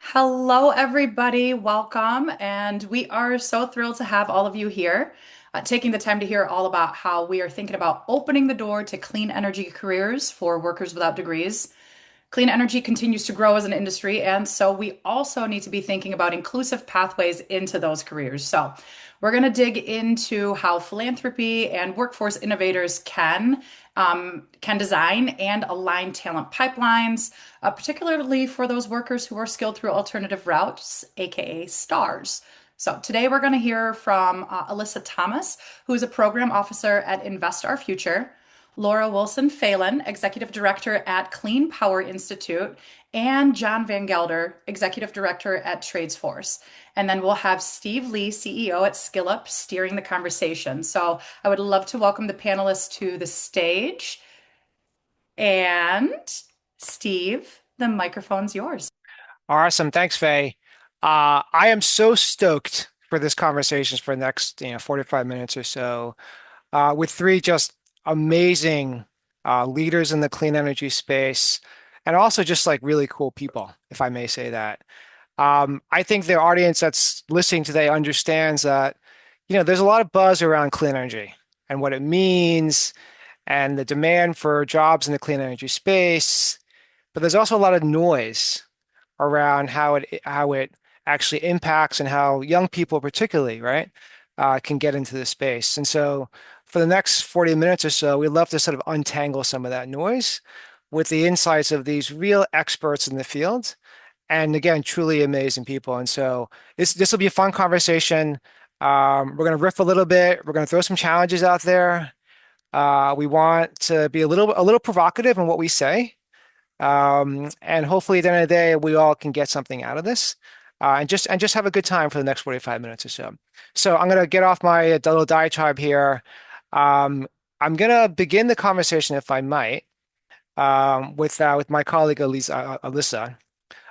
Hello, everybody. Welcome. And we are so thrilled to have all of you here, taking the time to hear all about how we are thinking about opening the door to clean energy careers for workers without degrees. Clean energy continues to grow as an industry, and so we also need to be thinking about inclusive pathways into those careers. So, we're going to dig into how philanthropy and workforce innovators can design and align talent pipelines, particularly for those workers who are skilled through alternative routes, aka STARS. So today we're going to hear from Alyssa Thomas, who is a program officer at Invest Our Future, Laura Wilson Phelan, Executive Director at Clean Power Institute, and John Van Gelder, Executive Director at Tradesforce. And then we'll have Steve Lee, CEO at SkillUp, steering the conversation. So I would love to welcome the panelists to the stage. And Steve, the microphone's yours. Awesome. Thanks, Faye. I am so stoked for this conversation for the next, 45 minutes or so, with three just amazing leaders in the clean energy space, and also just like really cool people, if I may say that. I think the audience that's listening today understands that, there's a lot of buzz around clean energy and what it means and the demand for jobs in the clean energy space, but there's also a lot of noise around how it actually impacts and how young people particularly, right, can get into the space. And so for the next 40 minutes or so, we'd love to sort of untangle some of that noise with the insights of these real experts in the field. And again, truly amazing people. And so this will be a fun conversation. We're going to riff a little bit. We're going to throw some challenges out there. We want to be a little provocative in what we say. And hopefully at the end of the day, we all can get something out of this, and just have a good time for the next 45 minutes or so. So I'm gonna get off my little diatribe here. I'm gonna begin the conversation, if I might, with my colleague Alyssa.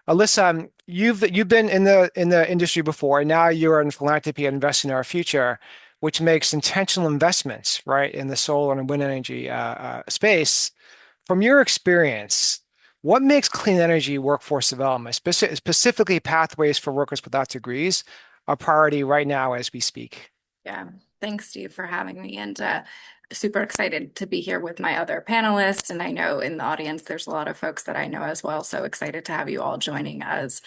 Alyssa, you've been in the industry before, and now you're in philanthropy and invest in our future, which makes intentional investments, right, in the solar and wind energy space. From your experience, what makes clean energy workforce development, specifically pathways for workers without degrees, a priority right now as we speak? Yeah, thanks, Steve, for having me. And super excited to be here with my other panelists. And I know in the audience, there's a lot of folks that I know as well. So excited to have you all joining us.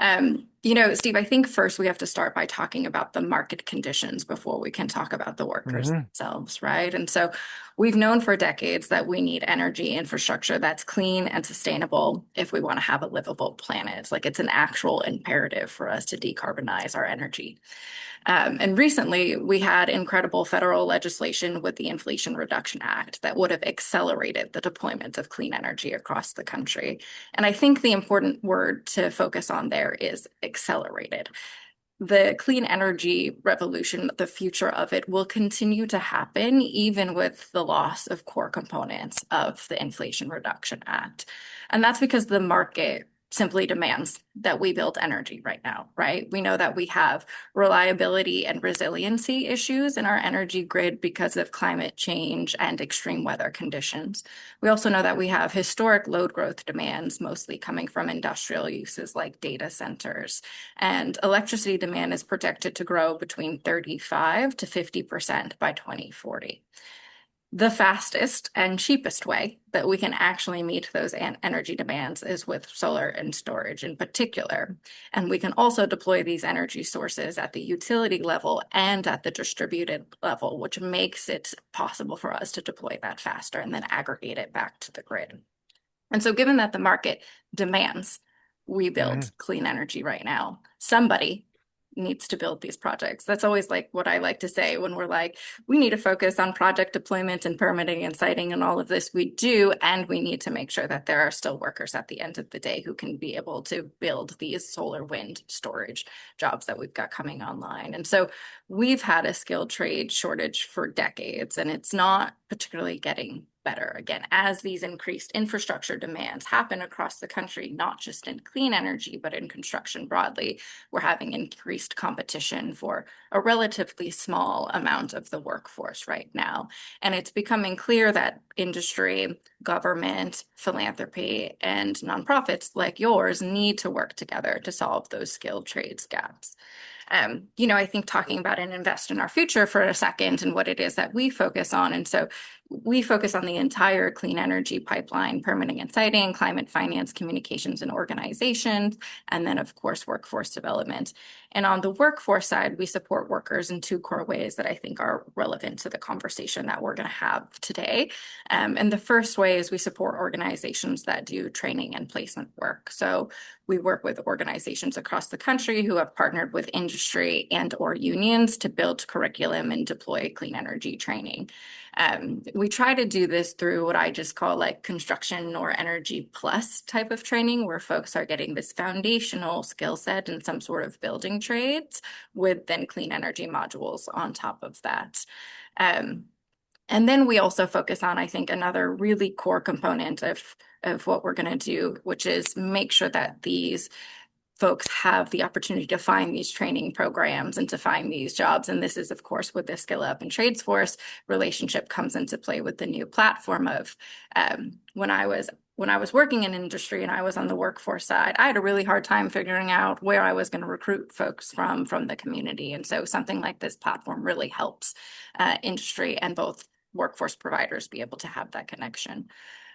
Steve, I think first we have to start by talking about the market conditions before we can talk about the workers Hmm. themselves, right? And so we've known for decades that we need energy infrastructure that's clean and sustainable if we want to have a livable planet. Like it's an actual imperative for us to decarbonize our energy. And recently, we had incredible federal legislation with the Inflation Reduction Act that would have accelerated the deployment of clean energy across the country. And I think the important word to focus on there is accelerated. The clean energy revolution, the future of it will continue to happen even with the loss of core components of the Inflation Reduction Act. And that's because the market simply demands that we build energy right now, right? We know that we have reliability and resiliency issues in our energy grid because of climate change and extreme weather conditions. We also know that we have historic load growth demands, mostly coming from industrial uses like data centers. And electricity demand is projected to grow between 35 to 50% by 2040. The fastest and cheapest way that we can actually meet those energy demands is with solar and storage in particular. And we can also deploy these energy sources at the utility level and at the distributed level, which makes it possible for us to deploy that faster and then aggregate it back to the grid. And so, given that the market demands we Hmm. build clean energy right now, somebody needs to build these projects. That's always like what I like to say when we're like, we need to focus on project deployment and permitting and siting and all of this. We do, and we need to make sure that there are still workers at the end of the day who can be able to build these solar wind storage jobs that we've got coming online. And so we've had a skilled trade shortage for decades, and it's not particularly getting better. Again, as these increased infrastructure demands happen across the country, not just in clean energy, but in construction broadly, we're having increased competition for a relatively small amount of the workforce right now. And it's becoming clear that industry, government, philanthropy, and nonprofits like yours need to work together to solve those skilled trades gaps. I think talking about and invest in our future for a second and what it is that we focus on. And so we focus on the entire clean energy pipeline, permitting and siting, climate finance, communications and organizations, and then of course, workforce development. And on the workforce side, we support workers in two core ways that I think are relevant to the conversation that we're going to have today. And the first way is we support organizations that do training and placement work. So we work with organizations across the country who have partnered with industry and or unions to build curriculum and deploy clean energy training. We try to do this through what I just call like construction or energy plus type of training, where folks are getting this foundational skill set in some sort of building trades with then clean energy modules on top of that. And then we also focus on, I think, another really core component of what we're going to do, which is make sure that these folks have the opportunity to find these training programs and to find these jobs. And this is, of course, with the Skill Up and Tradesforce relationship comes into play with the new platform of when I was working in industry and I was on the workforce side, I had a really hard time figuring out where I was going to recruit folks from the community. And so something like this platform really helps industry and both workforce providers be able to have that connection.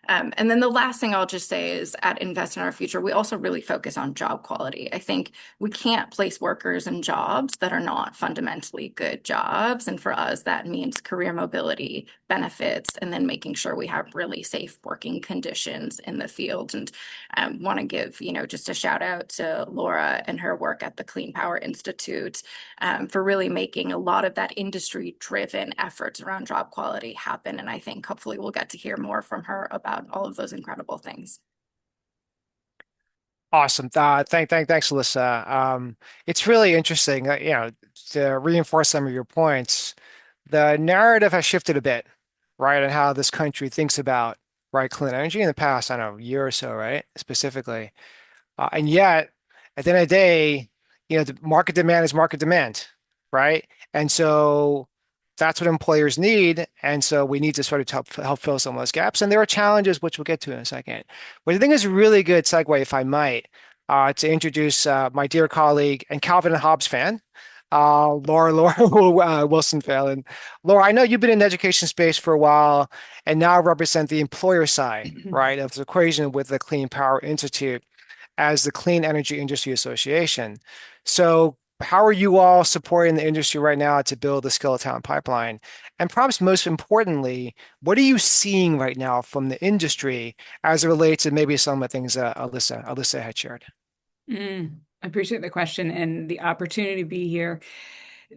And then the last thing I'll just say is at Invest in Our Future, we also really focus on job quality. I think we can't place workers in jobs that are not fundamentally good jobs. And for us, that means career mobility, benefits, and then making sure we have really safe working conditions in the field. And want to give, just a shout out to Laura and her work at the Clean Power Institute for really making a lot of that industry-driven efforts around job quality happen. And I think hopefully we'll get to hear more from her about all of those incredible things. Awesome. Thanks, Alyssa. It's really interesting, to reinforce some of your points. The narrative has shifted a bit, right, on how this country thinks about, right, clean energy in the past, I don't know, year or so, right, specifically. And yet, at the end of the day, the market demand is market demand, right? And so that's what employers need. And so we need to sort of help fill some of those gaps. And there are challenges, which we'll get to in a second. But I think it's a really good segue, if I might, to introduce my dear colleague and Calvin and Hobbes fan, Laura Wilson Phelan. Laura, I know you've been in the education space for a while and now represent the employer side, right, of the equation with the Clean Power Institute as the Clean Energy Industry Association. So how are you all supporting the industry right now to build the skill talent pipeline? And perhaps most importantly, what are you seeing right now from the industry as it relates to maybe some of the things that Alyssa had shared? I appreciate the question and the opportunity to be here.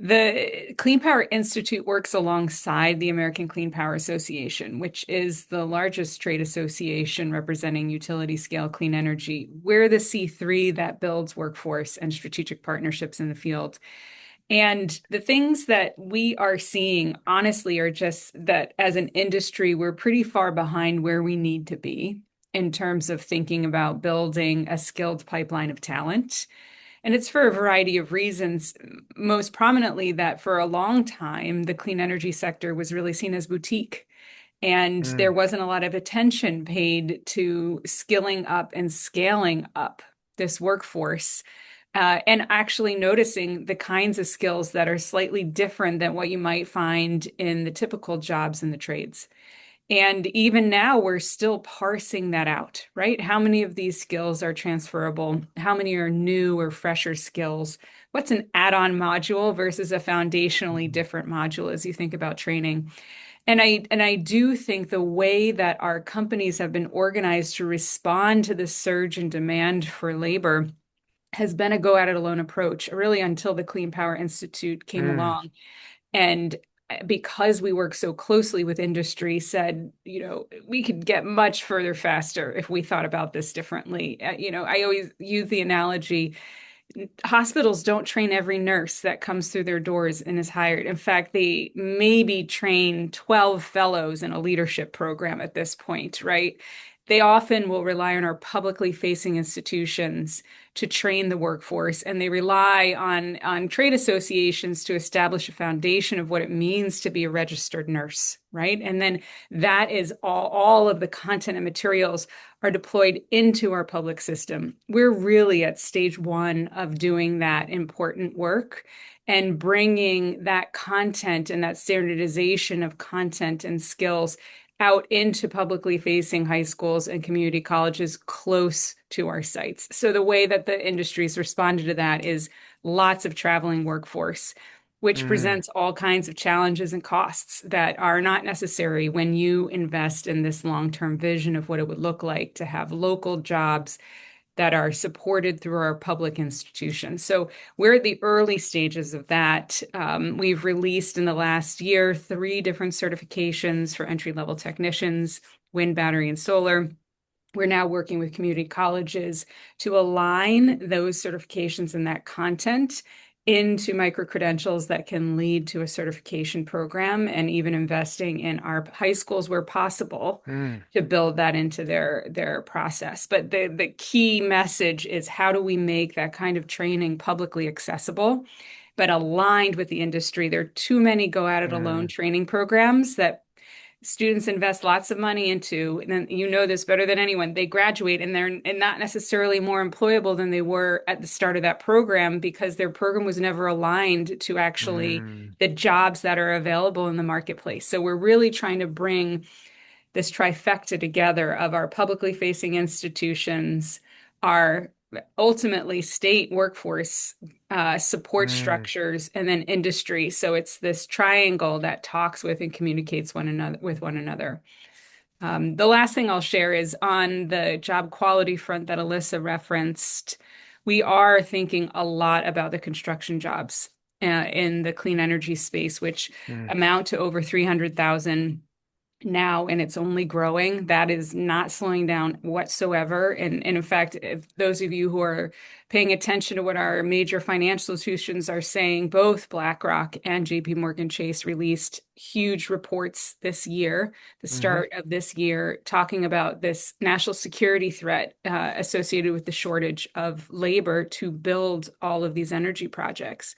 The Clean Power Institute works alongside the American Clean Power Association, which is the largest trade association representing utility scale clean energy. We're the C3 that builds workforce and strategic partnerships in the field. And the things that we are seeing, honestly, are just that as an industry, we're pretty far behind where we need to be in terms of thinking about building a skilled pipeline of talent. And it's for a variety of reasons, most prominently that for a long time, the clean energy sector was really seen as boutique. And there wasn't a lot of attention paid to skilling up and scaling up this workforce and actually noticing the kinds of skills that are slightly different than what you might find in the typical jobs in the trades. And even now, we're still parsing that out, right? How many of these skills are transferable? How many are new or fresher skills? What's an add-on module versus a foundationally different module as you think about training? And I do think the way that our companies have been organized to respond to the surge in demand for labor has been a go at it alone approach, really until the Clean Power Institute came along. And because we work so closely with industry, said, we could get much further faster if we thought about this differently. I always use the analogy, hospitals don't train every nurse that comes through their doors and is hired. In fact, they maybe train 12 fellows in a leadership program at this point, right? They often will rely on our publicly facing institutions to train the workforce, and they rely on trade associations to establish a foundation of what it means to be a registered nurse, right? And then that is all of the content and materials are deployed into our public system. We're really at stage one of doing that important work and bringing that content and that standardization of content and skills out into publicly facing high schools and community colleges close to our sites. So the way that the industry's responded to that is lots of traveling workforce, which Mm, presents all kinds of challenges and costs that are not necessary when you invest in this long-term vision of what it would look like to have local jobs that are supported through our public institutions. So we're at the early stages of that. We've released in the last year 3 different certifications for entry-level technicians, wind, battery, and solar. We're now working with community colleges to align those certifications and that content into micro-credentials that can lead to a certification program, and even investing in our high schools where possible mm, to build that into their process. But the key message is, how do we make that kind of training publicly accessible, but aligned with the industry? There are too many go at it alone mm, training programs that students invest lots of money into, and then you know this better than anyone. They graduate and they're not necessarily more employable than they were at the start of that program, because their program was never aligned to actually mm, the jobs that are available in the marketplace. So we're really trying to bring this trifecta together of our publicly facing institutions, our ultimately state workforce support mm, structures, and then industry. So it's this triangle that talks with and communicates with one another. The last thing I'll share is on the job quality front that Alyssa referenced. We are thinking a lot about the construction jobs in the clean energy space, which mm. amount to over 300,000 now, and it's only growing. That is not slowing down whatsoever. And in fact, if those of you who are paying attention to what our major financial institutions are saying, both BlackRock and JP Morgan Chase released huge reports this year, the Mhm. start of this year, talking about this national security threat associated with the shortage of labor to build all of these energy projects.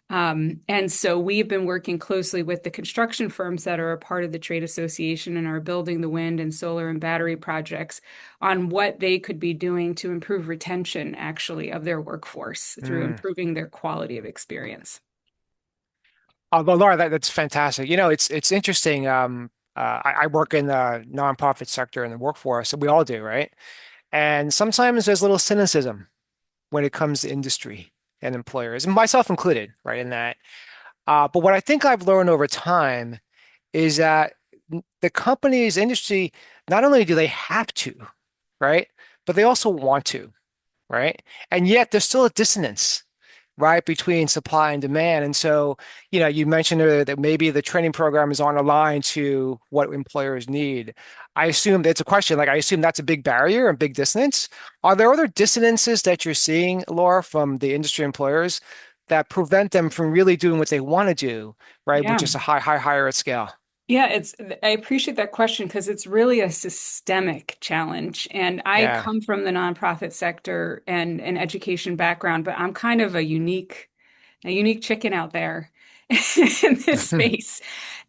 And so we've been working closely with the construction firms that are a part of the trade association and are building the wind and solar and battery projects on what they could be doing to improve retention, actually, of their workforce through Mm. improving their quality of experience. Well, Laura, that's fantastic. It's interesting. I work in the nonprofit sector in the workforce, and we all do, right? And sometimes there's a little cynicism when it comes to industry and employers, and myself included, right, in that. But what I think I've learned over time is that the company's industry, not only do they have to, right, but they also want to, right? And yet there's still a dissonance, right, between supply and demand. And so, you mentioned earlier that maybe the training program is on a line to what employers need. I assume that's a question, like I assume that's a big barrier and big dissonance. Are there other dissonances that you're seeing, Laura, from the industry employers that prevent them from really doing what they want to do, right, which Yeah. is a higher at scale? Yeah, I appreciate that question because it's really a systemic challenge. And I Yeah. come from the nonprofit sector and an education background, but I'm kind of a unique chicken out there in this space.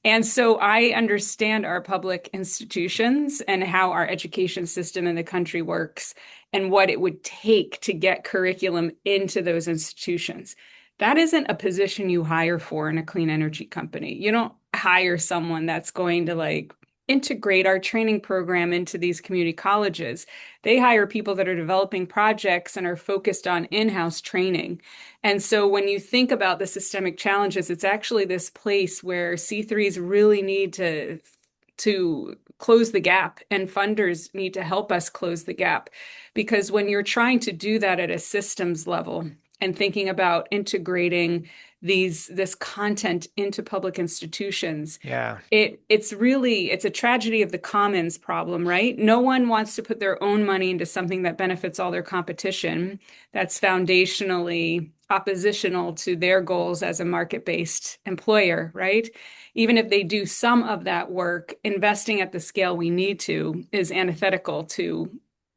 And so I understand our public institutions and how our education system in the country works and what it would take to get curriculum into those institutions. That isn't a position you hire for in a clean energy company. You don't hire someone that's going to like integrate our training program into these community colleges. They hire people that are developing projects and are focused on in-house training. And so when you think about the systemic challenges, it's actually this place where C3s really need to close the gap, and funders need to help us close the gap. Because when you're trying to do that at a systems level and thinking about integrating this content into public institutions, Yeah. it's a tragedy of the commons problem, right? No one wants to put their own money into something that benefits all their competition. That's foundationally oppositional to their goals as a market-based employer, right? Even if they do some of that work, investing at the scale we need to is antithetical to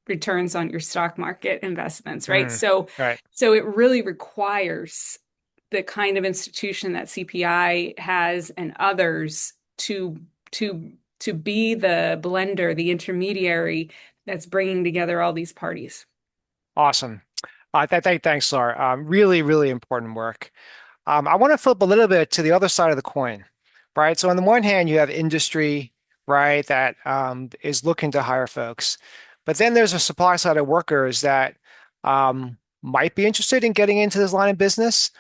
returns on your stock market investments, right? Mm. So Right. so it really requires the kind of institution that CPI has and others to be the blender, the intermediary that's bringing together all these parties. Awesome. Thanks, Laura. Really, really important work. I want to flip a little bit to the other side of the coin, right? So on the one hand, you have industry, right, that is looking to hire folks, but then there's a supply side of workers that might be interested in getting into this line of business.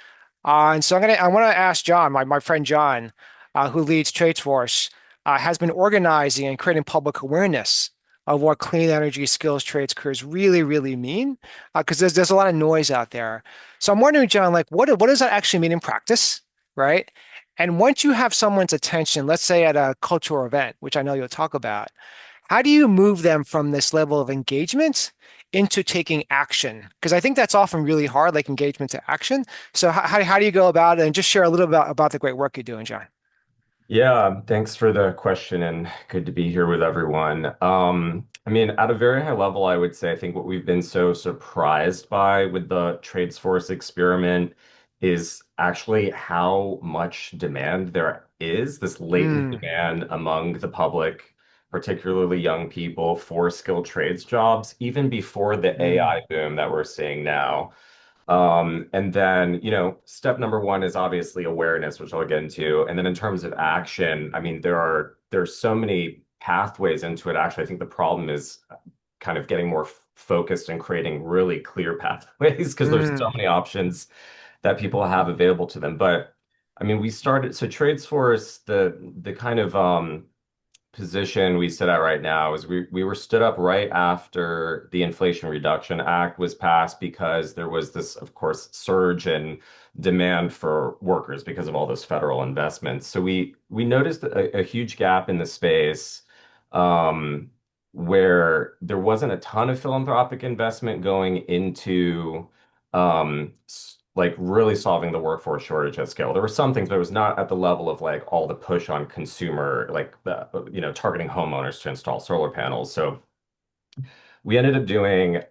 And so I want to ask John, my friend John, who leads Tradesforce, has been organizing and creating public awareness of what clean energy skills trades careers really, really mean, because there's a lot of noise out there. So I'm wondering, John, like what does that actually mean in practice, right? And once you have someone's attention, let's say at a cultural event, which I know you'll talk about, how do you move them from this level of engagement into taking action? Because I think that's often really hard, like engagement to action. So how do you go about it? And just share a little bit about the great work you're doing, John. Yeah, thanks for the question and good to be here with everyone. I mean, at a very high level, I would say I think what we've been so surprised by with the Tradesforce experiment is actually how much demand there is, this latent Mm, demand among the public, particularly young people, for skilled trades jobs, even before the mm, AI boom that we're seeing now. And then, step number one is obviously awareness, which I'll get into. And then in terms of action, I mean, there's so many pathways into it. Actually, I think the problem is kind of getting more focused and creating really clear pathways because there's so mm, many options that people have available to them. But I mean, we started so TradesForce, the kind of position we sit at right now is we were stood up right after the Inflation Reduction Act was passed because there was this, of course, surge in demand for workers because of all those federal investments. So we noticed a huge gap in the space um, where there wasn't a ton of philanthropic investment going into like really solving the workforce shortage at scale. There were some things, but it was not at the level of like all the push on consumer, like the, targeting homeowners to install solar panels. So we ended up doing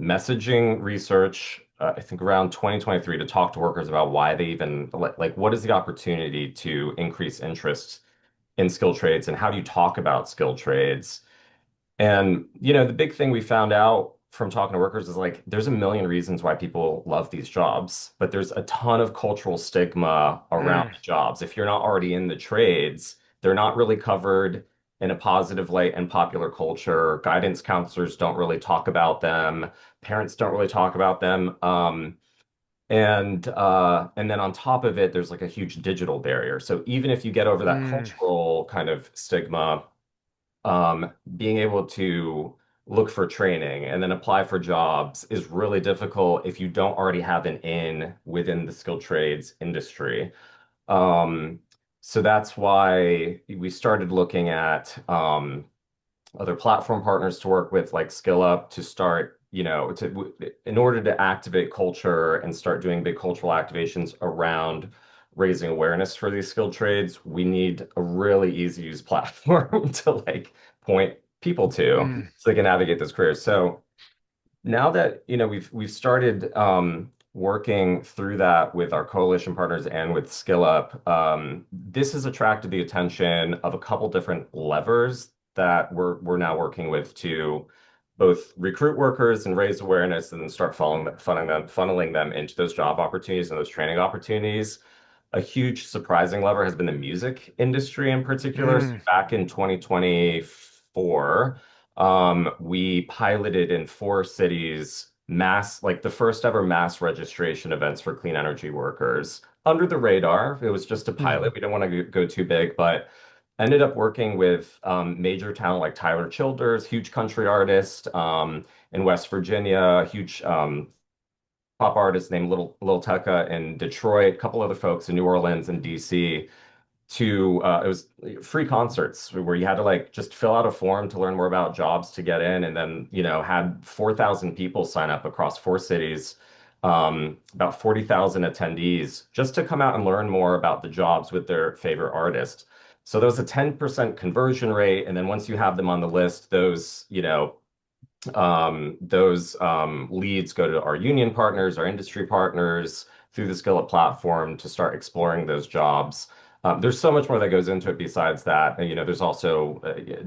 messaging research, I think around 2023 to talk to workers about why they even like what is the opportunity to increase interest in skilled trades and how do you talk about skilled trades? And, the big thing we found out from talking to workers is like there's a million reasons why people love these jobs, but there's a ton of cultural stigma around mm, the jobs. If you're not already in the trades, they're not really covered in a positive light in popular culture. Guidance counselors don't really talk about them. Parents don't really talk about them. And then on top of it, there's like a huge digital barrier. So even if you get over that mm, cultural kind of stigma, being able to look for training and then apply for jobs is really difficult if you don't already have an in within the skilled trades industry. Um, so that's why we started looking at other platform partners to work with, like SkillUp, to start, in order to activate culture and start doing big cultural activations around raising awareness for these skilled trades, we need a really easy to use platform to like point people to mm, so they can navigate those careers. So now that we've started working through that with our coalition partners and with SkillUp, this has attracted the attention of a couple different levers that we're now working with to both recruit workers and raise awareness and then start funneling them into those job opportunities and those training opportunities. A huge surprising lever has been the music industry in particular. So mm, back in 2024, we piloted in 4 cities like the first ever mass registration events for clean energy workers under the radar. It was just a mm, pilot. We don't want to go too big, but ended up working with major talent like Tyler Childers, huge country artist in West Virginia, huge pop artist named Lil Tecca in Detroit, a couple other folks in New Orleans and DC to it was free concerts where you had to like just fill out a form to learn more about jobs to get in, and then had 4,000 people sign up across 4 cities, about 40,000 attendees just to come out and learn more about the jobs with their favorite artist. So there was a 10% conversion rate, and then once you have them on the list, those leads go to our union partners, our industry partners through the Skillet platform to start exploring those jobs. There's so much more that goes into it besides that. And, there's also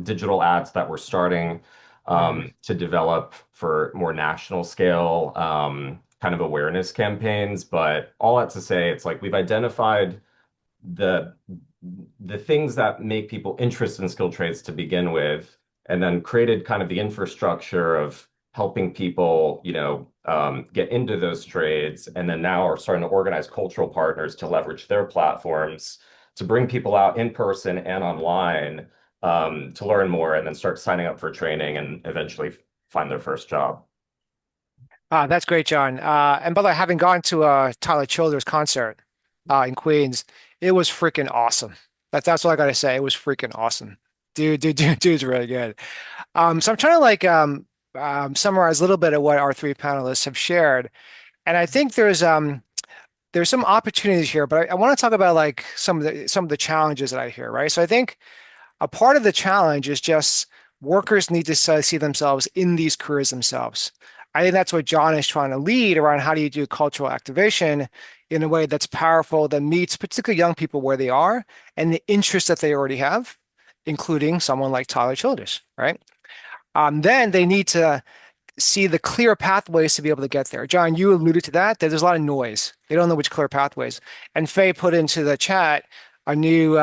digital ads that we're starting Mm. to develop for more national scale kind of awareness campaigns. But all that to say, it's like we've identified the the things that make people interested in skilled trades to begin with, and then created kind of the infrastructure of helping people, get into those trades, and then now are starting to organize cultural partners to leverage their platforms to bring people out in person and online to learn more, and then start signing up for training and eventually find their first job. That's great, John. And by the way, having gone to a Tyler Childers concert in Queens, it was freaking awesome. That's all I gotta say. It was freaking awesome. Dude's really good. So I'm trying to like summarize a little bit of what our three panelists have shared, and I think there's some opportunities here, but I want to talk about like some of the challenges that I hear, right? So I think a part of the challenge is just workers need to see themselves in these careers themselves. I think that's what John is trying to lead around how do you do cultural activation in a way that's powerful, that meets particularly young people where they are and the interests that they already have, including someone like Tyler Childers, right? Then they need to see the clear pathways to be able to get there. John, you alluded to that. There's a lot of noise. They don't know which clear pathways. And Faye put into the chat a new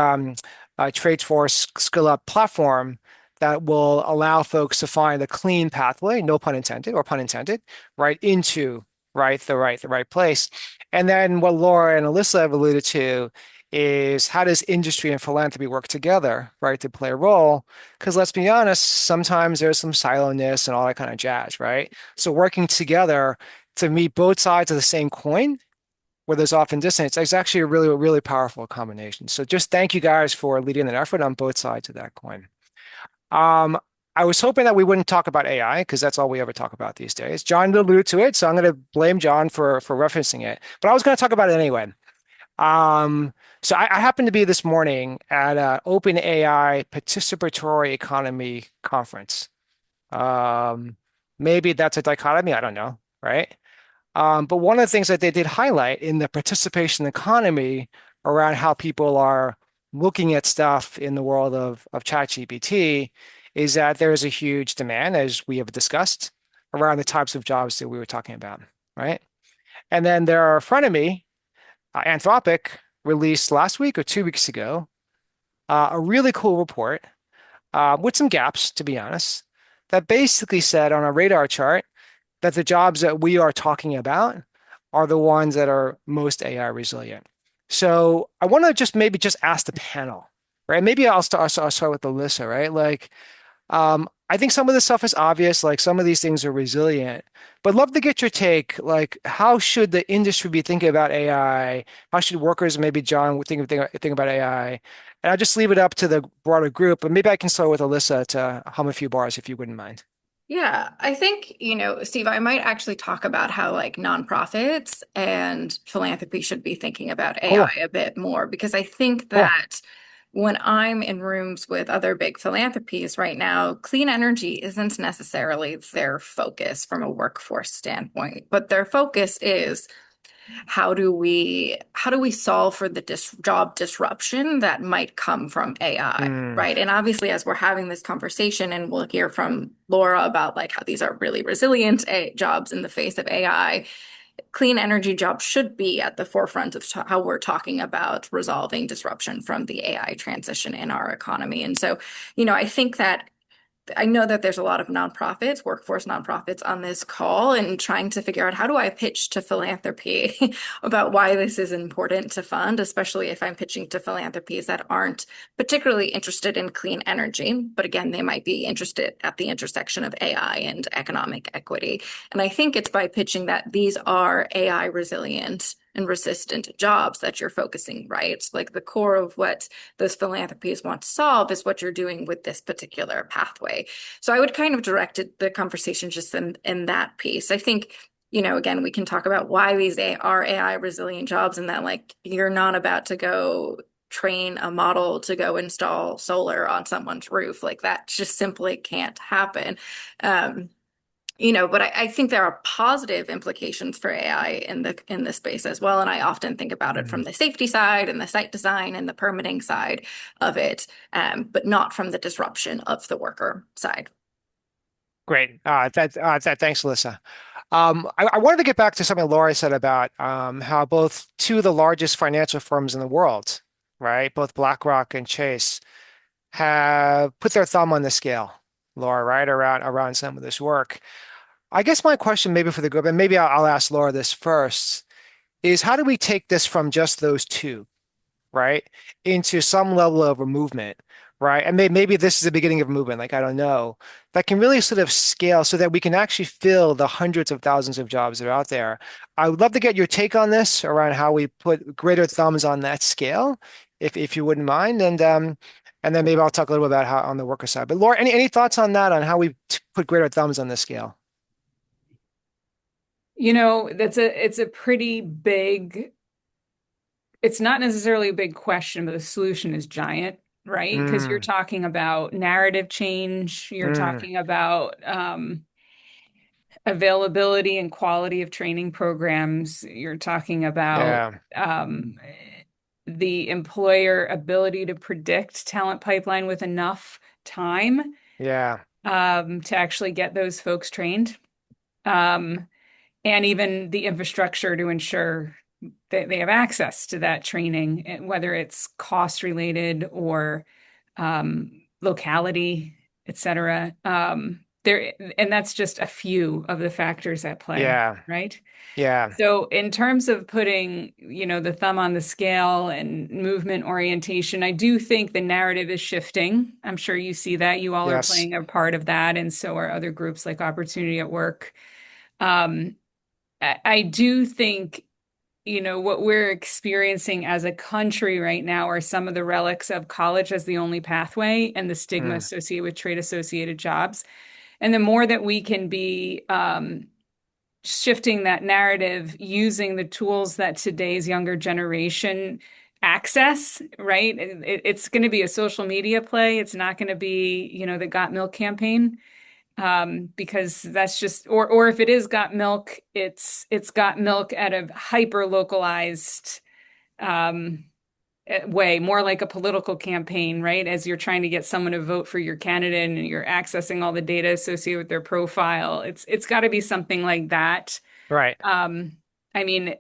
Tradesforce Skill Up platform that will allow folks to find a clean pathway, no pun intended or pun intended, right into the right place. And then what Laura and Alyssa have alluded to is how does industry and philanthropy work together, right, to play a role? Because let's be honest, sometimes there's some silentness and all that kind of jazz, right? So working together to meet both sides of the same coin, where there's often dissonance, is actually a really, really powerful combination. So just thank you guys for leading an effort on both sides of that coin. Um, I was hoping that we wouldn't talk about AI because that's all we ever talk about these days. John alluded to it, so I'm going to blame John for referencing it. But I was going to talk about it anyway. Um, so I happened to be this morning at an OpenAI Participatory Economy conference. Um, Maybe that's a dichotomy, I don't know, right? But one of the things that they did highlight in the participation economy around how people are looking at stuff in the world of ChatGPT is that there is a huge demand, as we have discussed, around the types of jobs that we were talking about, right? And then there are frenemy, Anthropic released last week or 2 weeks ago a really cool report with some gaps, to be honest, that basically said on a radar chart that the jobs that we are talking about are the ones that are most AI resilient. So I want to just ask the panel, right? Maybe I'll start with Alyssa, right? Like, I think some of this stuff is obvious, like some of these things are resilient, but love to get your take. Like, how should the industry be thinking about AI? How should workers, maybe John, think about AI? And I'll just leave it up to the broader group, but maybe I can start with Alyssa to hum a few bars if you wouldn't mind. Yeah, I think, Steve, I might actually talk about how like nonprofits and philanthropy should be thinking about AI Cool, a bit more because I think cool. that when I'm in rooms with other big philanthropies right now, clean energy isn't necessarily their focus from a workforce standpoint, but their focus is how do we solve for the job disruption that might come from AI, Mm, right? And obviously, as we're having this conversation, and we'll hear from Laura about like how these are really resilient jobs in the face of AI, clean energy jobs should be at the forefront of how we're talking about resolving disruption from the AI transition in our economy. And so, I think that I know that there's a lot of nonprofits, workforce nonprofits on this call, and trying to figure out how do I pitch to philanthropy about why this is important to fund, especially if I'm pitching to philanthropies that aren't particularly interested in clean energy. But again, they might be interested at the intersection of AI and economic equity. And I think it's by pitching that these are AI resilient and resistant jobs that you're focusing, right? So like the core of what those philanthropies want to solve is what you're doing with this particular pathway. So I would kind of direct the conversation just in that piece. I think, again, we can talk about why these are AI resilient jobs, and that like you're not about to go train a model to go install solar on someone's roof. Like that just simply can't happen. But I think there are positive implications for AI in the space as well. And I often think about it from the safety side and the site design and the permitting side of it, but not from the disruption of the worker side. Great. Thanks, Alyssa. I wanted to get back to something Laura said about how both two of the largest financial firms in the world, right, both BlackRock and Chase, have put their thumb on the scale, Laura, right, around some of this work. I guess my question maybe for the group, and maybe I'll ask Laura this first, is how do we take this from just those two, right, into some level of a movement, right? And maybe this is the beginning of a movement, like I don't know, that can really sort of scale so that we can actually fill the hundreds of thousands of jobs that are out there. I would love to get your take on this around how we put greater thumbs on that scale, if you wouldn't mind, and then maybe I'll talk a little bit about how on the worker side. But Laura, any thoughts on that, on how we put greater thumbs on the scale? It's a pretty big, it's not necessarily a big question, but the solution is giant, right? Because you're Mm, talking about narrative change, you're mm, talking about availability and quality of training programs, you're talking about yeah, the employer ability to predict talent pipeline with enough time yeah, to actually get those folks trained. Um, and even the infrastructure to ensure that they have access to that training, whether it's cost related or locality, et cetera. And that's just a few of the factors at play, yeah, right? yeah, So in terms of putting, the thumb on the scale and movement orientation, I do think the narrative is shifting. I'm sure you see that. You all are yes, playing a part of that, and so are other groups like Opportunity at Work. Um, I do think, what we're experiencing as a country right now are some of the relics of college as the only pathway and the stigma mm, associated with trade associated jobs. And the more that we can be shifting that narrative using the tools that today's younger generation access, right? It's going to be a social media play. It's not going to be, the Got Milk campaign, because that's just, or if it is got milk, it's got milk at a hyper localized um, way, more like a political campaign, right? As you're trying to get someone to vote for your candidate and you're accessing all the data associated with their profile. It's got to be something like that. right, Um, I mean,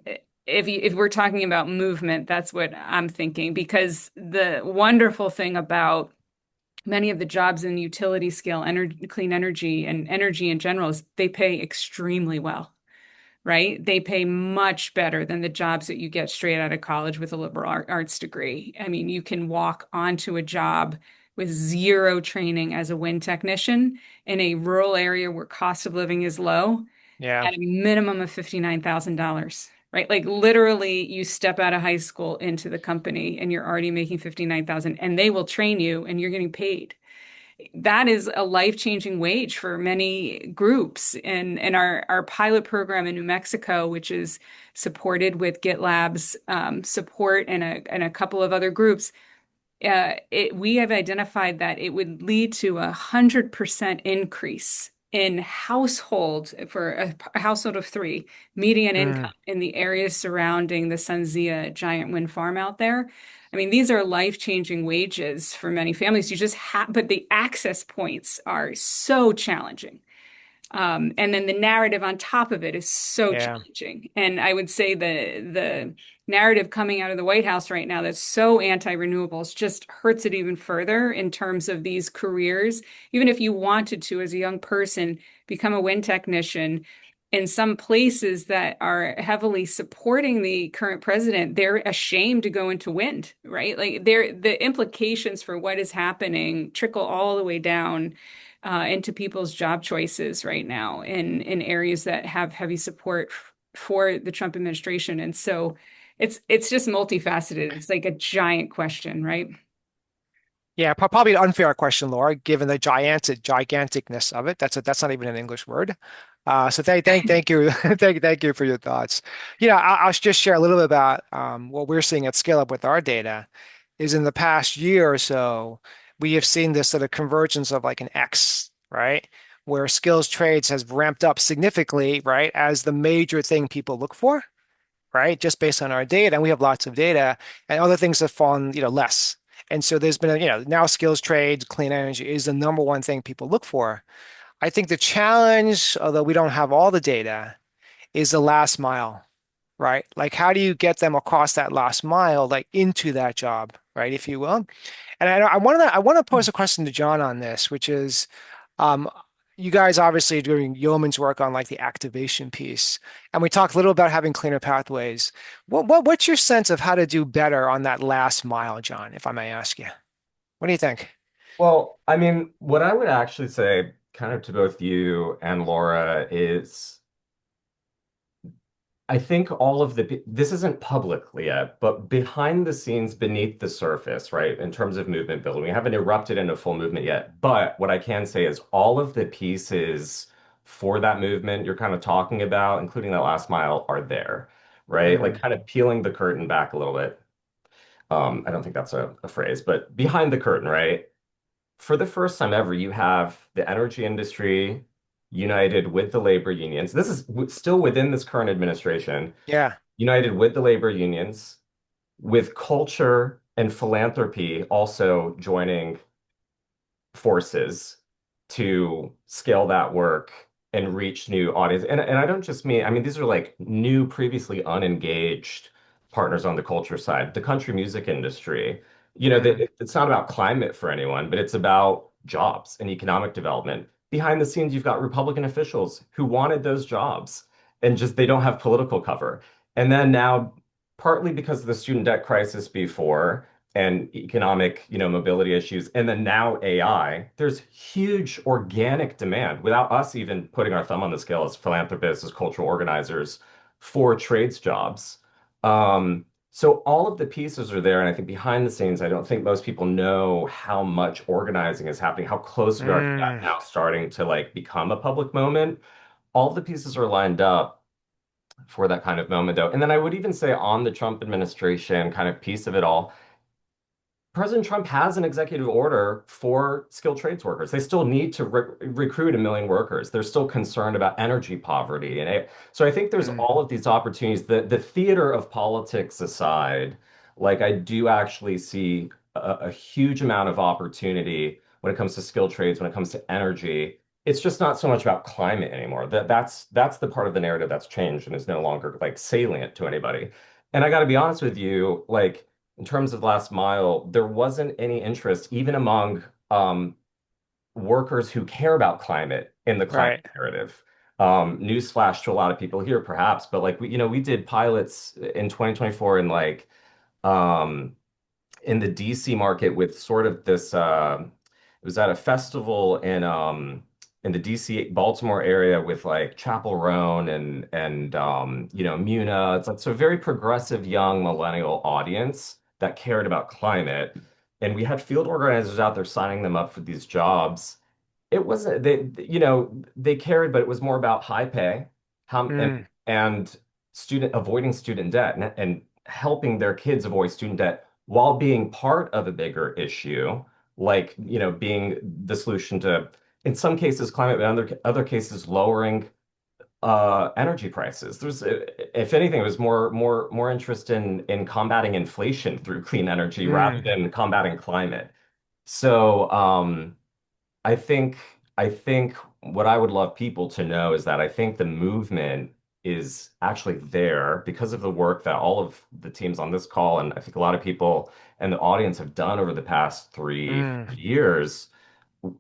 if we're talking about movement, that's what I'm thinking, because the wonderful thing about many of the jobs in utility scale energy, clean energy and energy in general is they pay extremely well, right? They pay much better than the jobs that you get straight out of college with a liberal arts degree. I mean, you can walk onto a job with zero training as a wind technician in a rural area where cost of living is low yeah, at a minimum of $59,000. Right? Like literally you step out of high school into the company and you're already making 59,000 and they will train you and you're getting paid. That is a life-changing wage for many groups. And our pilot program in New Mexico, which is supported with GitLab's support and a couple of other groups, we have identified that it would lead to 100% increase in household for a household of three, median income mm, in the areas surrounding the SunZia giant wind farm out there. I mean, these are life-changing wages for many families. You just have, but the access points are so challenging. And then the narrative on top of it is so Yeah. challenging. And I would say the narrative coming out of the White House right now that's so anti-renewables just hurts it even further in terms of these careers. Even if you wanted to, as a young person, become a wind technician, in some places that are heavily supporting the current president, they're ashamed to go into wind, right? Like the implications for what is happening trickle all the way down into people's job choices right now in areas that have heavy support for the Trump administration. And so it's just multifaceted. It's like a giant question, right? Yeah, probably an unfair question, Laura, given the giganticness of it. That's not even an English word. So thank you, thank you for your thoughts. I'll just share a little bit about what we're seeing at Scale Up with our data. Is in the past year or so, we have seen this sort of convergence of like an X, right? Where skills trades has ramped up significantly, right, as the major thing people look for, right? Just based on our data, and we have lots of data, and other things have fallen, less. And so there's been, now skills trades, clean energy is the number one thing people look for. I think the challenge, although we don't have all the data, is the last mile, right? Like, how do you get them across that last mile, like into that job, right, if you will? And I want to pose a question to John on this, which is, um, you guys obviously are doing yeoman's work on like the activation piece, and we talked a little about having cleaner pathways. What's your sense of how to do better on that last mile, John, if I may ask you? What do you think? Well, I mean, what I would actually say, kind of to both you and Laura, is I think all of this isn't publicly yet, but behind the scenes, beneath the surface, right, in terms of movement building, we haven't erupted into full movement yet. But what I can say is all of the pieces for that movement you're kind of talking about, including that last mile, are there, right? Like Mm, kind of peeling the curtain back a little bit. I don't think that's a phrase, but behind the curtain, right? For the first time ever, you have the energy industry united with the labor unions. This is still within this current administration, yeah. united with the labor unions, with culture and philanthropy also joining forces to scale that work and reach new audience. And I don't just mean, I mean, these are like new, previously unengaged partners on the culture side. The country music industry, Mm, it's not about climate for anyone, but it's about jobs and economic development. Behind the scenes, you've got Republican officials who wanted those jobs and just they don't have political cover. And then now, partly because of the student debt crisis before, and economic, mobility issues, and then now AI, there's huge organic demand without us even putting our thumb on the scale as philanthropists, as cultural organizers for trades jobs. So all of the pieces are there, and I think behind the scenes, I don't think most people know how much organizing is happening, how close we are to that mm, now starting to like become a public moment. All of the pieces are lined up for that kind of moment, though. And then I would even say on the Trump administration kind of piece of it all, President Trump has an executive order for skilled trades workers. They still need to recruit 1 million workers. They're still concerned about energy poverty. So I think there's mm. all of these opportunities. The theater of politics aside, like I do actually see a huge amount of opportunity when it comes to skilled trades, when it comes to energy. It's just not so much about climate anymore. That's the part of the narrative that's changed and is no longer like salient to anybody. And I got to be honest with you, like in terms of last mile, there wasn't any interest, even among workers who care about climate in the climate Right. narrative. Newsflash to a lot of people here, perhaps, but like we did pilots in 2024 in like um, in the DC market with sort of this it was at a festival in the DC Baltimore area with like Chapel Roan and Muna. It's like so very progressive young millennial audience that cared about climate. And we had field organizers out there signing them up for these jobs. It wasn't they cared, but it was more about high pay, how Mm, and student avoiding student debt and helping their kids avoid student debt while being part of a bigger issue, like being the solution to, in some cases, climate, but in other cases, lowering energy prices. If anything, it was more interest in combating inflation through clean energy rather mm. than combating climate. So I think I think what I would love people to know is that I think the movement is actually there because of the work that all of the teams on this call, and I think a lot of people and the audience have done over the past three Mm. years.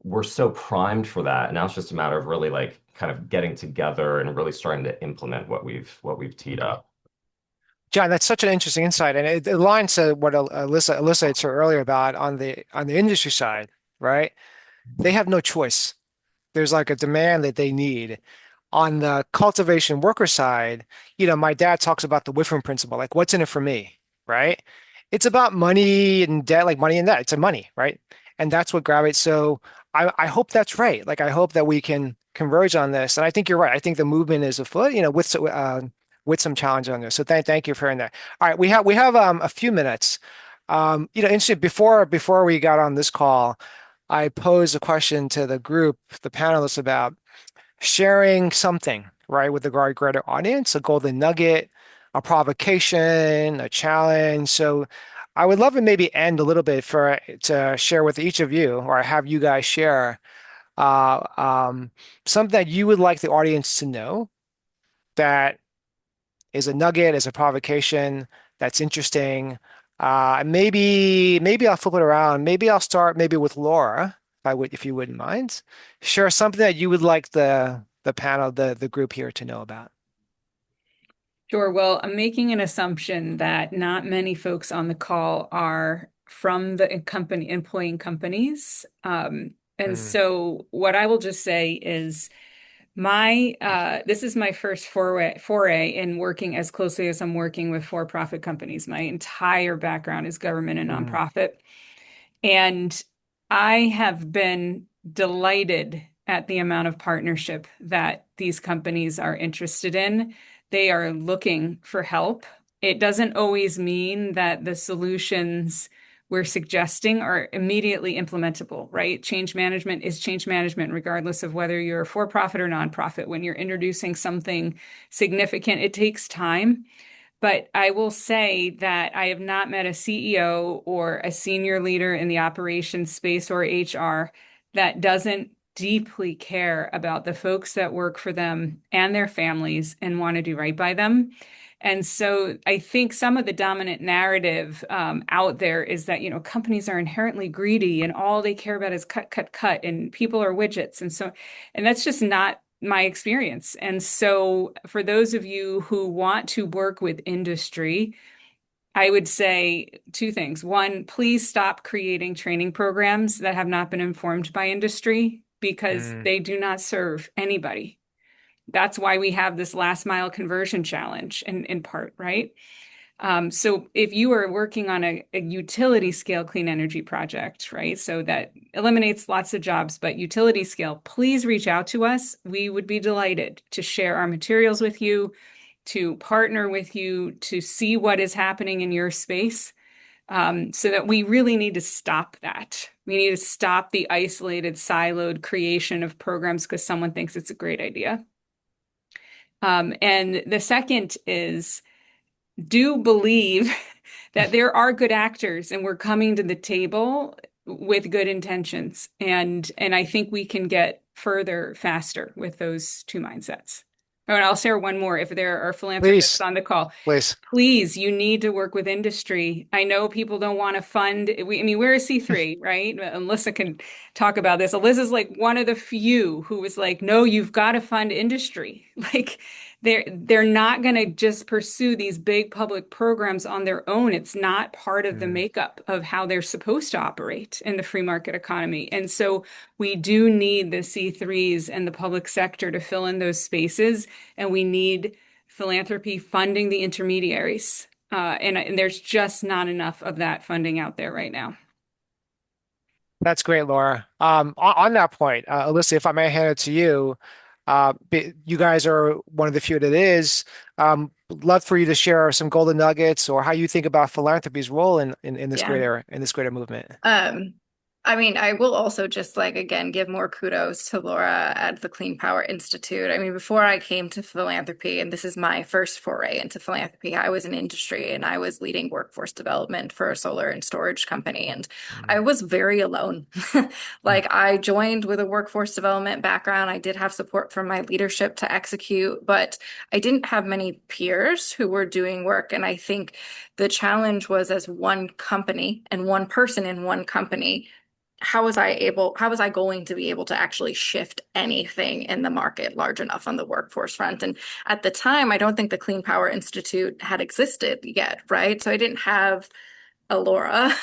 We're so primed for that. And now it's just a matter of really like kind of getting together and really starting to implement what we've teed up. John, that's such an interesting insight, and it aligns to what Alyssa had said earlier about on the industry side, right? They have no choice. There's like a demand that they need. On the cultivation worker side, my dad talks about the Whitman principle, like what's in it for me, right? It's about money and debt, like money and debt. It's a money, right? And that's what gravitates. So I hope that's right. Like I hope that we can converge on this. And I think you're right. I think the movement is afoot, with some challenge on this. So thank you for hearing that. All right, we have a few minutes. Interesting. Before we got on this call, I posed a question to the group, the panelists, about sharing something, right, with the greater audience, a golden nugget, a provocation, a challenge. So I would love to maybe end a little bit to share with each of you, or have you guys share uh, um, something that you would like the audience to know that is a nugget, is a provocation, that's interesting. Maybe I'll flip it around. Maybe I'll start maybe with Laura, if you wouldn't mind. Share something that you would like the panel, the group here to know about. Sure. Well, I'm making an assumption that not many folks on the call are from the company employing companies. And Mm, so what I will just say is my this is my first foray in working as closely as I'm working with for-profit companies. My entire background is government and mm, nonprofit. And I have been delighted at the amount of partnership that these companies are interested in. They are looking for help. It doesn't always mean that the solutions we're suggesting are immediately implementable, right? Change management is change management, regardless of whether you're for profit or nonprofit. When you're introducing something significant, it takes time. But I will say that I have not met a CEO or a senior leader in the operations space or HR that doesn't deeply care about the folks that work for them and their families and want to do right by them. And so I think some of the dominant narrative out there is that, companies are inherently greedy and all they care about is cut, cut, cut, and people are widgets. And that's just not my experience. And so, for those of you who want to work with industry, I would say two things. One, please stop creating training programs that have not been informed by industry because mm. they do not serve anybody. That's why we have this last mile conversion challenge in part, right? So if you are working on a utility scale clean energy project, right? So that eliminates lots of jobs, but utility scale, please reach out to us. We would be delighted to share our materials with you, to partner with you, to see what is happening in your space. So that we really need to stop that. We need to stop the isolated, siloed creation of programs because someone thinks it's a great idea. And the second is do believe that there are good actors and we're coming to the table with good intentions. And I think we can get further faster with those two mindsets. Oh, and I'll share one more if there are philanthropists Please, on the call. please. Please, you need to work with industry. I know people don't want to fund. I mean, we're a C3, right? Alyssa can talk about this. Alyssa's like one of the few who was like, no, you've got to fund industry. Like they're not going to just pursue these big public programs on their own. It's not part of the Mm. makeup of how they're supposed to operate in the free market economy. And so we do need the C3s and the public sector to fill in those spaces, and we need philanthropy funding the intermediaries. And there's just not enough of that funding out there right now. That's great, Laura. On that point, Alyssa, if I may hand it to you, you guys are one of the few that is. Love for you to share some golden nuggets or how you think about philanthropy's role in this Yeah. greater movement. I mean, I will also just like again give more kudos to Laura at the Clean Power Institute. I mean, before I came to philanthropy, and this is my first foray into philanthropy, I was in industry and I was leading workforce development for a solar and storage company, and I was very alone. Like I joined with a workforce development background. I did have support from my leadership to execute, but I didn't have many peers who were doing work. And I think the challenge was as one company and one person in one company how was I going to be able to actually shift anything in the market large enough on the workforce front? And at the time, I don't think the Clean Power Institute had existed yet, right? So I didn't have a Laura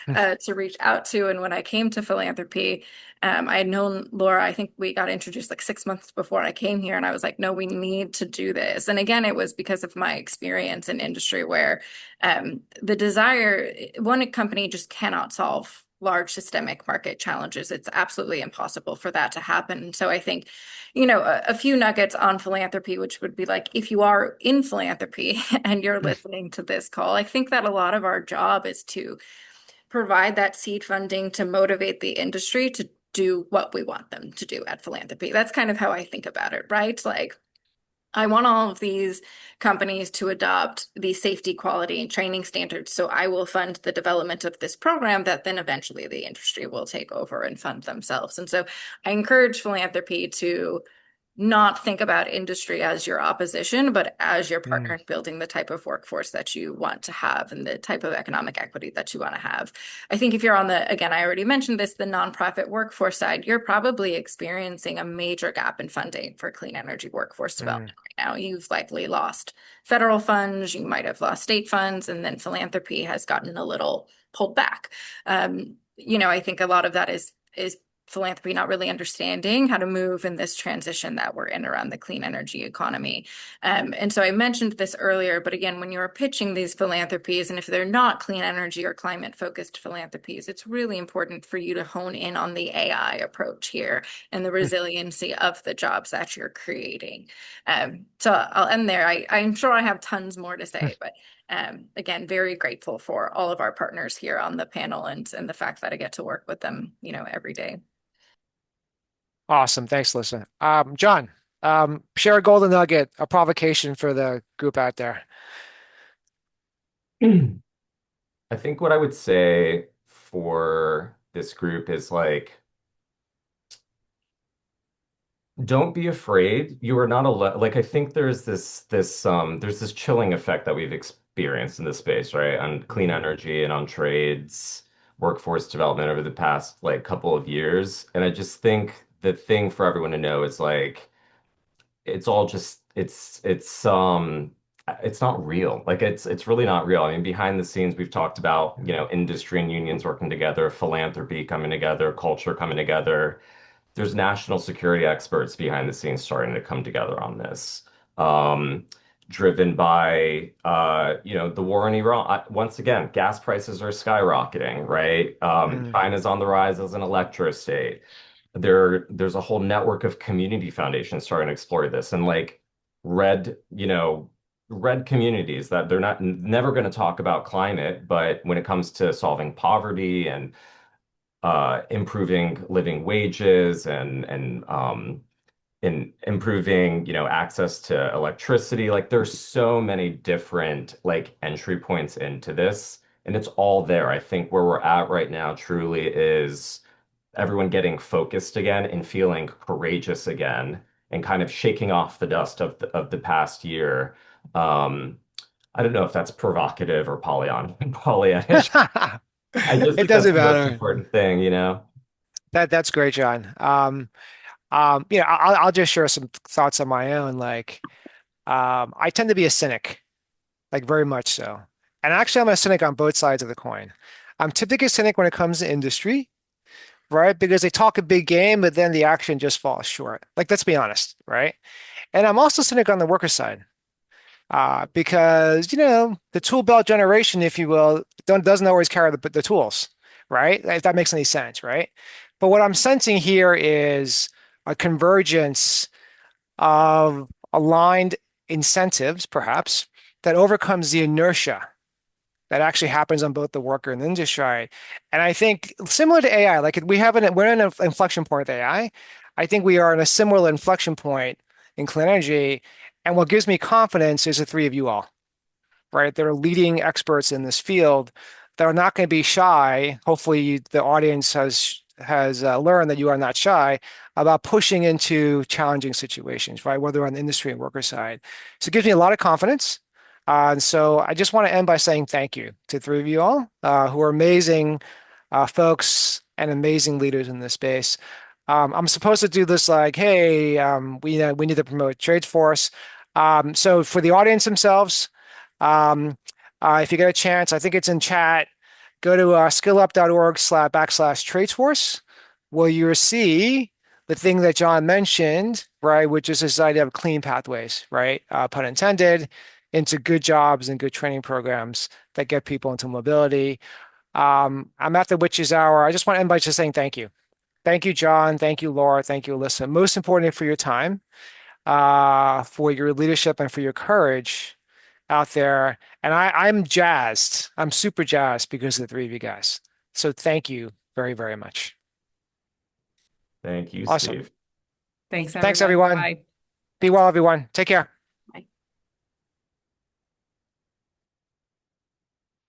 to reach out to. And when I came to philanthropy, I had known Laura, I think we got introduced like 6 months before I came here. And I was like, no, we need to do this. And again, it was because of my experience in industry where the desire, one company just cannot solve large systemic market challenges. It's absolutely impossible for that to happen. So I think, a few nuggets on philanthropy, which would be like, if you are in philanthropy and you're listening to this call, I think that a lot of our job is to provide that seed funding to motivate the industry to do what we want them to do at philanthropy. That's kind of how I think about it, right? Like, I want all of these companies to adopt these safety, quality, and training standards. So I will fund the development of this program that then eventually the industry will take over and fund themselves. And so I encourage philanthropy to not think about industry as your opposition, but as your partner in building the type of workforce that you want to have and the type of economic equity that you want to have. I think if you're on again, I already mentioned this, the nonprofit workforce side, you're probably experiencing a major gap in funding for clean energy workforce development right now. You've likely lost federal funds, you might have lost state funds, and then philanthropy has gotten a little pulled back. I think a lot of that is philanthropy not really understanding how to move in this transition that we're in around the clean energy economy. And so I mentioned this earlier, but again, when you're pitching these philanthropies, and if they're not clean energy or climate focused philanthropies, it's really important for you to hone in on the AI approach here and the resiliency of the jobs that you're creating. So I'll end there. I'm sure I have tons more to say, but again, very grateful for all of our partners here on the panel and the fact that I get to work with them, every day. Awesome. Thanks, Lisa. John, share a golden nugget, a provocation for the group out there. I think what I would say for this group is like, don't be afraid. You are not alone. Like I think there's this chilling effect that we've experienced in this space, right? On clean energy and on trades, workforce development over the past like couple of years. And I just think the thing for everyone to know is like it's all just it's not real. Like it's really not real. I mean, behind the scenes, we've talked about, industry and unions working together, philanthropy coming together, culture coming together. There's national security experts behind the scenes starting to come together on this. Um, Driven by the war in Iran. Once again, gas prices are skyrocketing, right? China's on the rise as an electrostate. There's a whole network of community foundations starting to explore this and like red, red communities that they're not never going to talk about climate, but when it comes to solving poverty and improving living wages and improving, access to electricity. Like there's so many different like entry points into this, and it's all there. I think where we're at right now truly is everyone getting focused again and feeling courageous again and kind of shaking off the dust of the past year. Um, I don't know if that's provocative or Pollyannish. I just It think that's doesn't the most matter. important thing. That's great, John. I'll just share some thoughts on my own. Like, I tend to be a cynic, like very much so. And actually, I'm a cynic on both sides of the coin. I'm typically a cynic when it comes to industry, right? Because they talk a big game, but then the action just falls short. Like, let's be honest, right? And I'm also cynic on the worker side, because the tool belt generation, if you will, doesn't always carry the tools, right? If that makes any sense, right? But what I'm sensing here is a convergence of aligned incentives, perhaps, that overcomes the inertia that actually happens on both the worker and the industry side. And I think similar to AI, like we're in an inflection point with AI. I think we are in a similar inflection point in clean energy. And what gives me confidence is the three of you all, right? They're leading experts in this field that are not going to be shy. Hopefully, the audience has learned that you are not shy about pushing into challenging situations, right? Whether on the industry and worker side. So it gives me a lot of confidence. And so I just want to end by saying thank you to three of you all who are amazing folks and amazing leaders in this space. I'm supposed to do this like, hey, we need to promote Tradesforce. So for the audience themselves, if you get a chance, I think it's in chat. Go to skillup.org/Tradesforce, where you'll see the thing that John mentioned, right, which is this idea of clean pathways, right, pun intended, into good jobs and good training programs that get people into mobility. I'm at the witch's hour. I just want to end by just saying thank you. Thank you, John. Thank you, Laura. Thank you, Alyssa. Most importantly, for your time, for your leadership, and for your courage out there. And I'm jazzed. I'm super jazzed because of the three of you guys. So thank you very, very much. Thank you, Awesome. Steve. Thanks, Thanks, everyone. everyone. Bye. Be well, everyone. Take care.